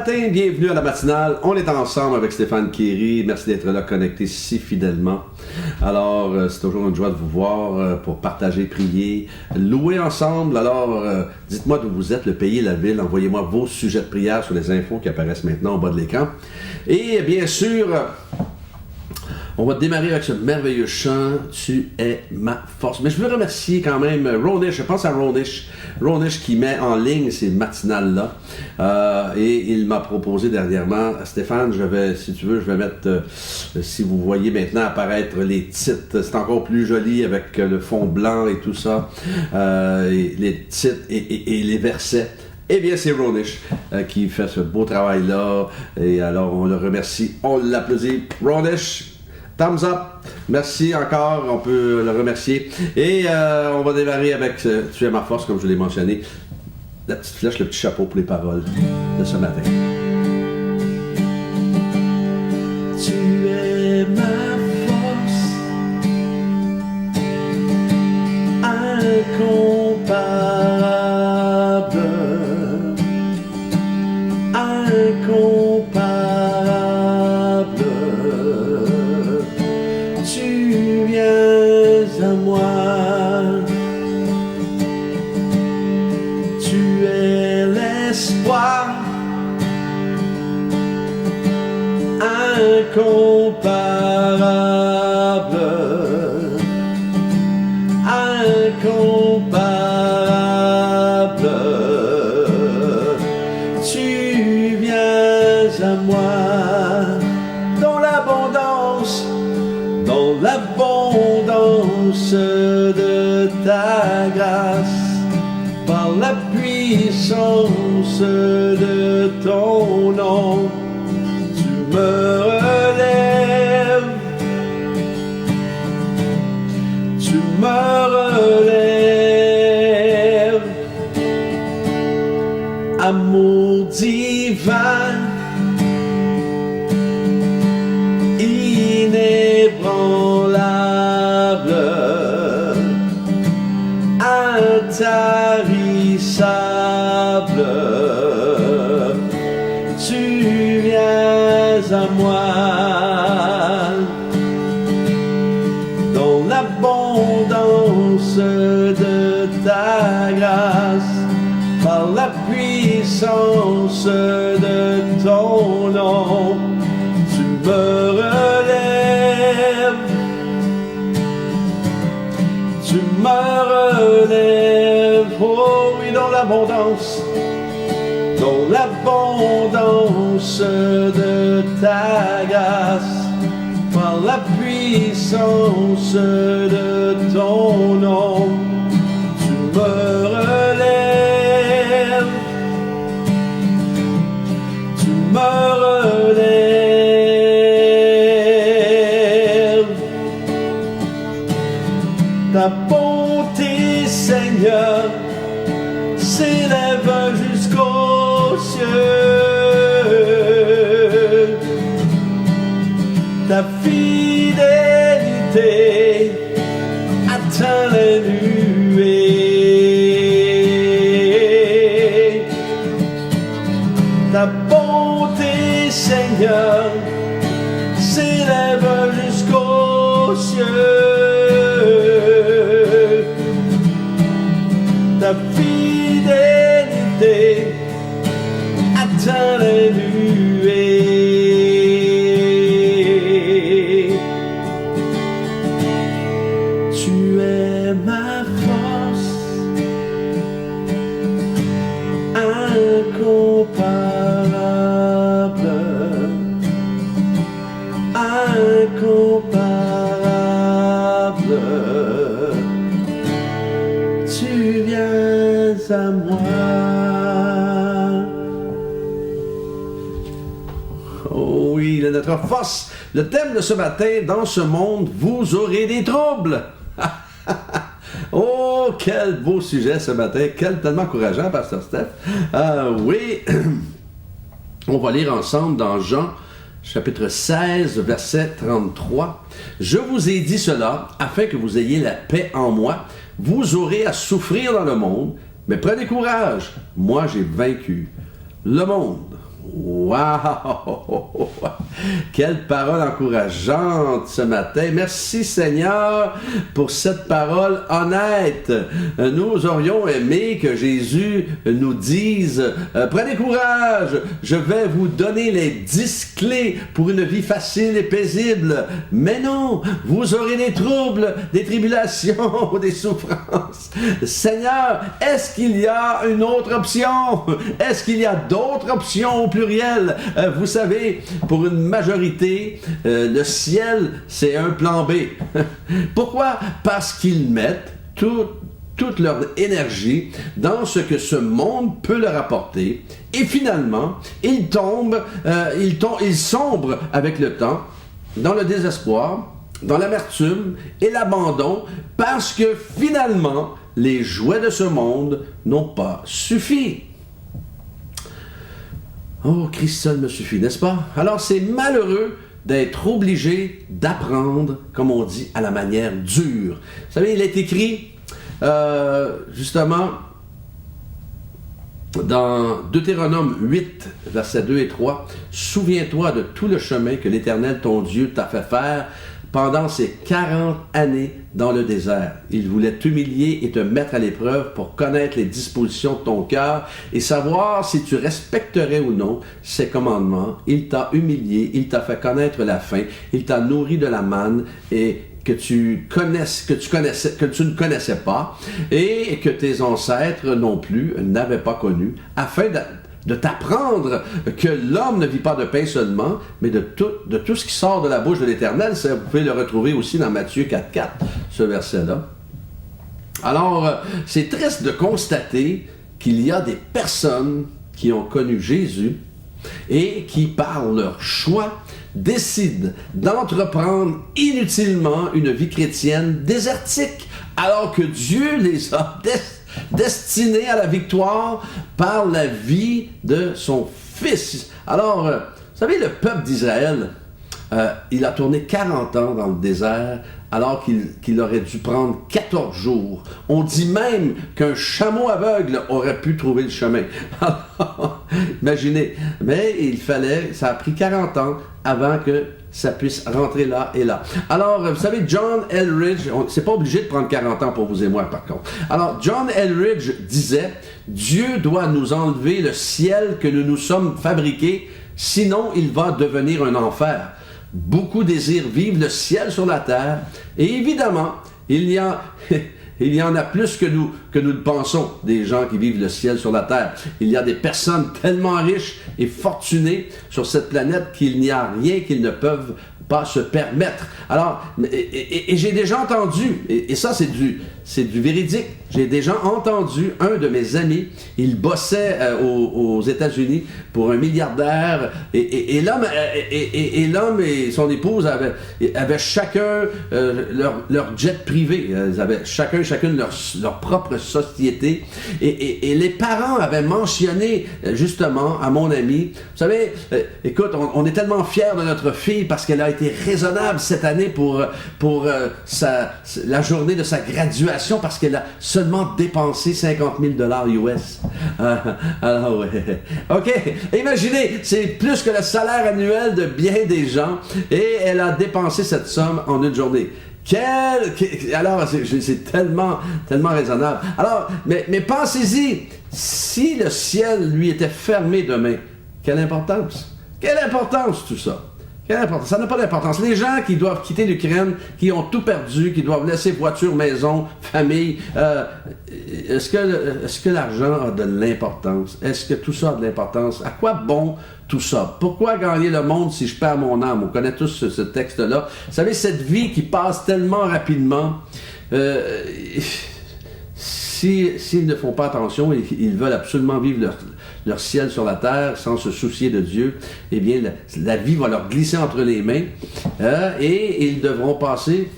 matin, bienvenue à la matinale. On est ensemble avec Stéphane Kéry. Merci d'être là, connecté si fidèlement. Alors, c'est toujours une joie de vous voir pour partager, prier, louer ensemble. Alors, dites-moi d'où vous êtes, le pays, la ville. Envoyez-moi vos sujets de prière sur les infos qui apparaissent maintenant au bas de l'écran. Et bien sûr, on va démarrer avec ce merveilleux chant « Tu es ma force ». Mais je veux remercier quand même Ronish, je pense à Ronish qui met en ligne ces matinales-là. Et il m'a proposé dernièrement, Stéphane, si tu veux, je vais mettre, si vous voyez maintenant apparaître les titres, c'est encore plus joli avec le fond blanc et tout ça, et les titres et les versets. Eh bien, c'est Ronish qui fait ce beau travail-là. Et alors, on le remercie, on l'applaudit. Ronish, thumbs up. Merci encore, on peut le remercier. Et on va démarrer avec Tu es ma force, comme je l'ai mentionné. La petite flèche, le petit chapeau pour les paroles de ce matin. Tu es ma force, incomparable, incomparable. Tu viens à moi, tu es l'espoir, incomparable, incomparable. Tu viens à moi dans l'abondance de ta grâce, par la puissance de ton nom. Tu me relèves, tu me relèves, amour divin, inébranlable, intarissable. Tu viens à moi dans l'abondance de ta grâce, par la puissance de ton nom. Tu me relèves, tu me relèves, oh oui, dans l'abondance de ta grâce, par la puissance de ton nom. Tu me relèves, tu me relèves, ta bonté, Seigneur, s'élève jusqu'aux cieux. Ta fidélité atteint les nuées. Ta bonté, Seigneur, s'élève jusqu'aux cieux. Ta fidélité atteint les nuées. Tu es ma force, incomparable, incomparable. Tu viens à moi. Oh oui, notre force. Le thème de ce matin, dans ce monde, vous aurez des troubles. Oh, quel beau sujet ce matin. Quel tellement encourageant, Pasteur Steph. Oui, on va lire ensemble dans Jean, chapitre 16, verset 33. « Je vous ai dit cela, afin que vous ayez la paix en moi. Vous aurez à souffrir dans le monde, mais prenez courage, moi j'ai vaincu le monde. » Wow! Quelle parole encourageante ce matin. Merci Seigneur pour cette parole honnête. Nous aurions aimé que Jésus nous dise prenez courage, je vais vous donner les 10 clés pour une vie facile et paisible. Mais non, vous aurez des troubles, des tribulations, des souffrances. Seigneur, est-ce qu'il y a une autre option? Est-ce qu'il y a d'autres options au pluriel? Vous savez, pour une majorité, le ciel, c'est un plan B. Pourquoi? Parce qu'ils mettent toute leur énergie dans ce que ce monde peut leur apporter et finalement, ils sombrent avec le temps dans le désespoir, dans l'amertume et l'abandon parce que finalement, les jouets de ce monde n'ont pas suffi. Oh, Christ seul me suffit, n'est-ce pas? Alors, c'est malheureux d'être obligé d'apprendre, comme on dit, à la manière dure. Vous savez, il est écrit, justement, dans Deutéronome 8, versets 2 et 3, « Souviens-toi de tout le chemin que l'Éternel, ton Dieu, t'a fait faire pendant ces 40 années dans le désert. Il voulait t'humilier et te mettre à l'épreuve pour connaître les dispositions de ton cœur et savoir si tu respecterais ou non ses commandements. Il t'a humilié, il t'a fait connaître la faim, il t'a nourri de la manne et que tu ne connaissais pas et que tes ancêtres non plus n'avaient pas connu, afin de t'apprendre que l'homme ne vit pas de pain seulement, mais de tout ce qui sort de la bouche de l'Éternel. Ça, vous pouvez le retrouver aussi dans Matthieu 4.4, ce verset-là. Alors, c'est triste de constater qu'il y a des personnes qui ont connu Jésus et qui, par leur choix, décident d'entreprendre inutilement une vie chrétienne désertique, alors que Dieu les a destinés à la victoire par la vie de son Fils. Alors, vous savez, le peuple d'Israël, il a tourné 40 ans dans le désert, alors qu'il aurait dû prendre 14 jours. On dit même qu'un chameau aveugle aurait pu trouver le chemin. Alors, imaginez. Mais ça a pris 40 ans avant que ça puisse rentrer là et là. Alors, vous savez, John Eldridge, c'est pas obligé de prendre 40 ans pour vous et moi, par contre. Alors, John Eldridge disait, « Dieu doit nous enlever le ciel que nous nous sommes fabriqués, sinon il va devenir un enfer. Beaucoup désirent vivre le ciel sur la terre, et évidemment, il y en a plus que nous le pensons, des gens qui vivent le ciel sur la terre. Il y a des personnes tellement riches et fortunées sur cette planète qu'il n'y a rien qu'ils ne peuvent pas se permettre. Alors, et j'ai déjà entendu, et ça c'est du véridique, j'ai déjà entendu un de mes amis, il bossait aux États-Unis pour un milliardaire, et l'homme et son épouse avaient chacun leur jet privé, ils avaient chacune leur propre société, et les parents avaient mentionné justement à mon ami, vous savez, écoute, on est tellement fiers de notre fille parce qu'elle a été raisonnable cette année pour la journée de sa graduation parce qu'elle a seulement dépensé 50 000 $ US. Alors, ouais. OK, imaginez, c'est plus que le salaire annuel de bien des gens et elle a dépensé cette somme en une journée. Alors, c'est tellement raisonnable. Alors, mais pensez-y, si le ciel lui était fermé demain, quelle importance? Quelle importance tout ça? Quelle importance? Ça n'a pas d'importance. Les gens qui doivent quitter l'Ukraine, qui ont tout perdu, qui doivent laisser voiture, maison, famille, est-ce que l'argent a de l'importance? Est-ce que tout ça a de l'importance? À quoi bon tout ça? Pourquoi gagner le monde si je perds mon âme? On connaît tous ce texte-là. Vous savez, cette vie qui passe tellement rapidement, s'ils ne font pas attention et ils veulent absolument vivre leur ciel sur la terre sans se soucier de Dieu, eh bien, la vie va leur glisser entre les mains et ils devront passer,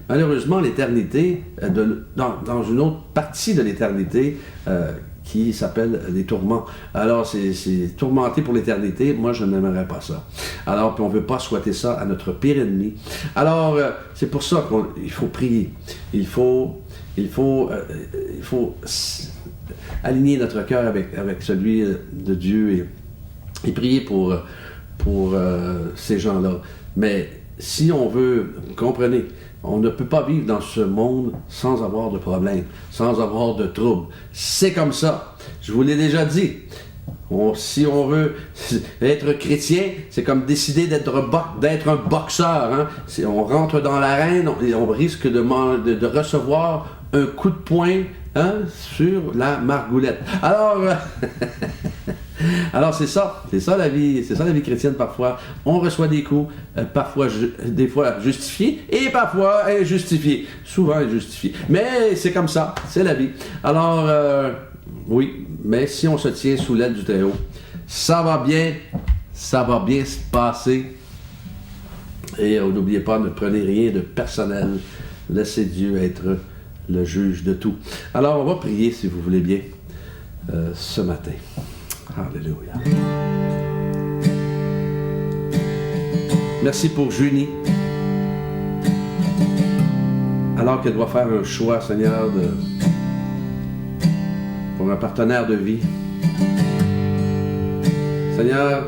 malheureusement, l'éternité dans une autre partie de l'éternité qui s'appelle les tourments. Alors, c'est tourmenté pour l'éternité. Moi, je n'aimerais pas ça. Alors, puis on ne veut pas souhaiter ça à notre pire ennemi. Alors, c'est pour ça qu'il faut prier. Il faut aligner notre cœur avec celui de Dieu et prier pour ces gens-là. Mais si on veut, comprenez, on ne peut pas vivre dans ce monde sans avoir de problèmes, sans avoir de troubles. C'est comme ça. Je vous l'ai déjà dit. Si on veut être chrétien, c'est comme décider d'être un boxeur. Hein? On rentre dans l'arène et on risque de recevoir un coup de poing, hein, sur la margoulette. Alors c'est ça la vie chrétienne parfois. On reçoit des coups, des fois justifiés et parfois injustifiés. Souvent injustifiés. Mais c'est comme ça, c'est la vie. Alors, oui, mais si on se tient sous l'aile du Très-Haut, ça va bien se passer. Et n'oubliez pas, ne prenez rien de personnel. Laissez Dieu être le juge de tout. Alors, on va prier, si vous voulez bien, ce matin. Alléluia. Merci pour Junie. Alors qu'elle doit faire un choix, Seigneur, pour un partenaire de vie. Seigneur,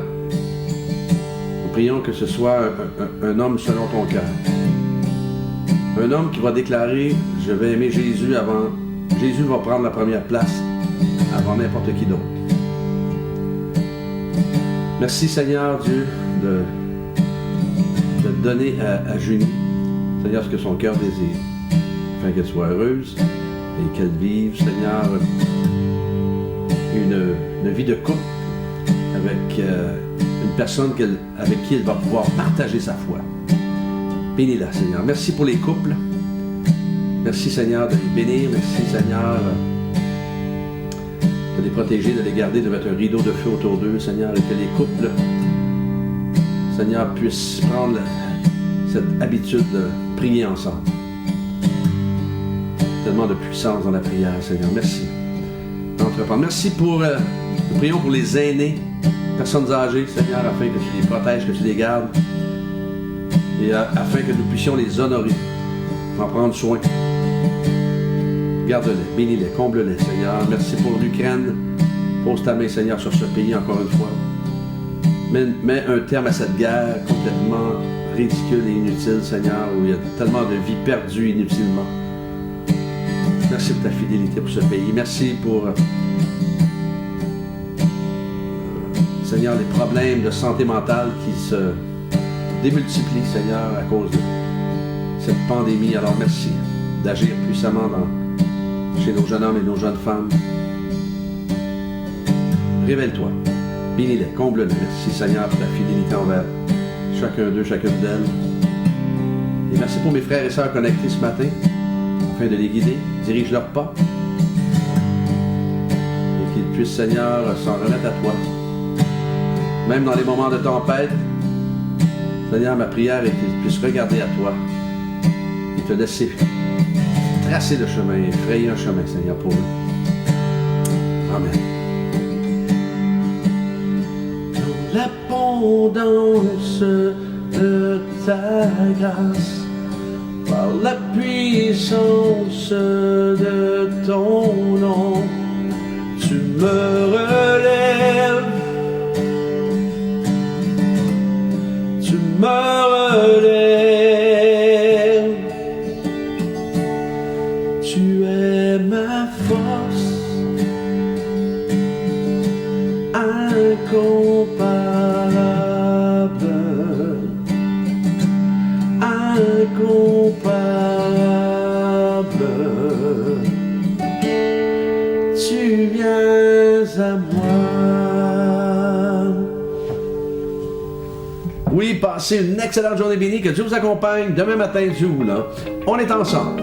nous prions que ce soit un homme selon ton cœur. Un homme qui va déclarer « Je vais aimer Jésus avant... » Jésus va prendre la première place avant n'importe qui d'autre. Merci Seigneur Dieu de donner à Junie, Seigneur, ce que son cœur désire, afin qu'elle soit heureuse et qu'elle vive, Seigneur, une vie de couple avec une personne avec qui elle va pouvoir partager sa foi. Bénis-la, Seigneur. Merci pour les couples. Merci, Seigneur, de les bénir. Merci, Seigneur, de les protéger, de les garder, de mettre un rideau de feu autour d'eux, Seigneur, et que les couples, Seigneur, puissent prendre cette habitude de prier ensemble. Tellement de puissance dans la prière, Seigneur. Merci. Merci pour, nous prions pour les aînés, personnes âgées, Seigneur, afin que tu les protèges, que tu les gardes, et afin que nous puissions les honorer, en prendre soin. Garde-les, bénis-les, comble-les, Seigneur. Merci pour l'Ukraine. Pose ta main, Seigneur, sur ce pays encore une fois. Mets un terme à cette guerre complètement ridicule et inutile, Seigneur, où il y a tellement de vies perdues inutilement. Merci pour ta fidélité pour ce pays. Merci pour, Seigneur, les problèmes de santé mentale qui se démultiplient, Seigneur, à cause de cette pandémie. Alors merci d'agir puissamment chez nos jeunes hommes et nos jeunes femmes. Révèle-toi. Bénis-les, comble-les. Merci, Seigneur, pour ta fidélité envers chacun d'eux, chacune d'elles. Et merci pour mes frères et sœurs connectés ce matin, afin de les guider, dirige leurs pas. Et qu'ils puissent, Seigneur, s'en remettre à toi. Même dans les moments de tempête, Seigneur, ma prière est qu'ils puissent regarder à toi et te laisser tracer le chemin et frayer un chemin, Seigneur, pour eux. Amen. Dans l'abondance de ta grâce, par la puissance de ton nom, tu me relèves, tu me relèves, tu es ma force incomparable, incomparable, tu viens à moi. Oui, passez une excellente journée bénie, que Dieu vous accompagne. Demain matin, Dieu vous là. On est ensemble.